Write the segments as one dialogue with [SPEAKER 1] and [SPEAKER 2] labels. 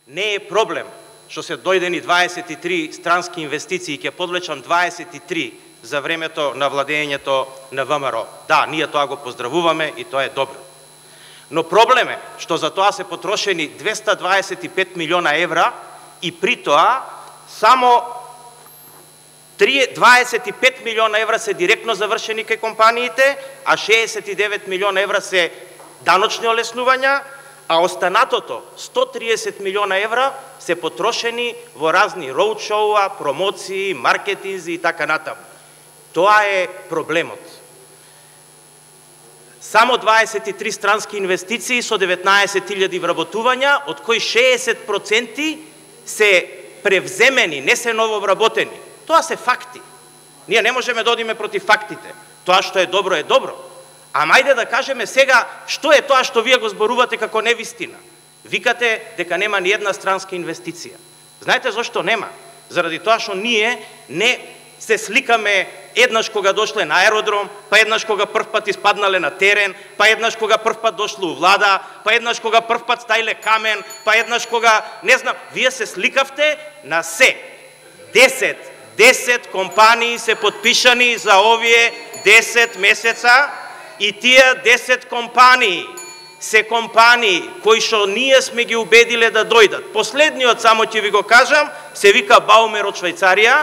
[SPEAKER 1] Не е проблем што се дојдени 23 странски инвестиции, ќе подлечам 23 за времето на владењето на ВМРО. Да, ние тоа го поздравуваме и тоа е добро. Но проблем е што за тоа се потрошени 225 милиона евра и при тоа само 25 милиона евра се директно завршени кај компаниите, а 69 милиона евра се даночни олеснувања, а останатото 130 милиона евра се потрошени во разни роудшоуа, промоции, маркетинзи и така натаму. Тоа е проблемот. Само 23 странски инвестиции со 19.000 вработувања, од кои 60% се превземени, не се нововработени. Тоа се факти. Ние не можеме да одиме против фактите. Тоа што е добро е добро. Ама ајде да кажеме сега што е тоа што вие го зборувате како невистина. Викате дека нема ни една странска инвестиција. Знаете зошто нема? Заради тоа што ние не се сликаме еднаш кога дошле на аеродром, па еднаш кога првпат испаднале на терен, па еднаш кога првпат дошле у влада, па еднаш кога првпат стаиле камен, па еднаш кога, не знам, вие се сликавте на се. 10 компании се подпишани за овие 10 месеца и тие 10 компании се компании кои што ние сме ги убедиле да дојдат. Последниот, само ќе ви го кажам, се вика Баумер од Швајцарија,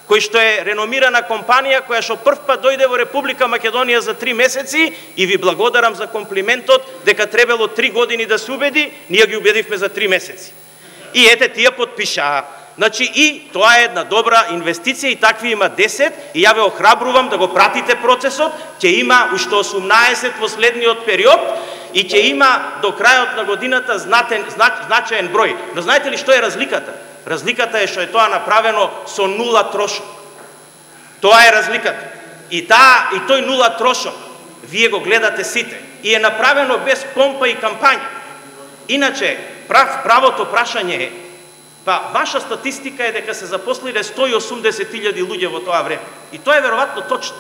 [SPEAKER 1] кој што е реномирана компанија која што првпат дојде во Република Македонија за 3 месеци и ви благодарам за комплиментот дека требало 3 години да се убеди, ние ги убедивме за 3 месеци. И ете тие подпишаа. Значи и тоа е една добра инвестиција и такви има 10 и ја ве охрабрувам да го пратите процесот, ќе има уште 18 во следниот период и ќе има до крајот на годината значаен број. Но знаете ли што е разликата? Разликата е што е тоа направено со нула трошок. Тоа е разликата. И тој нула трошок вие го гледате сите и е направено без помпа и кампања. Иначе правото прашање е, па ваша статистика е дека се запослиле 180.000 луѓе во тоа време. И тоа е веројатно точно.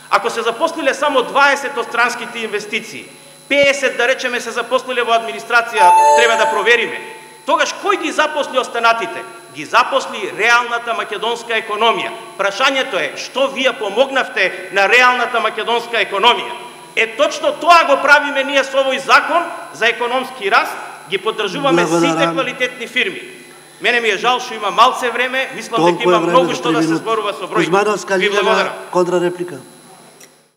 [SPEAKER 1] Ако се запослиле само 20 од странските инвестиции, 50 да речеме се запослиле во администрација, треба да провериме. Тогаш кој ги запосли останатите? Ги запосли реалната македонска економија. Прашањето е што вие помогнавте на реалната македонска економија. Е точно тоа го правиме ние со овој закон за економски раст, ги поддржуваме сите квалитетни фирми. Мене ми е жал што има малце време, мислам дека има многу што да се зборува со број.
[SPEAKER 2] Кузмановска Лилјана, контрареплика.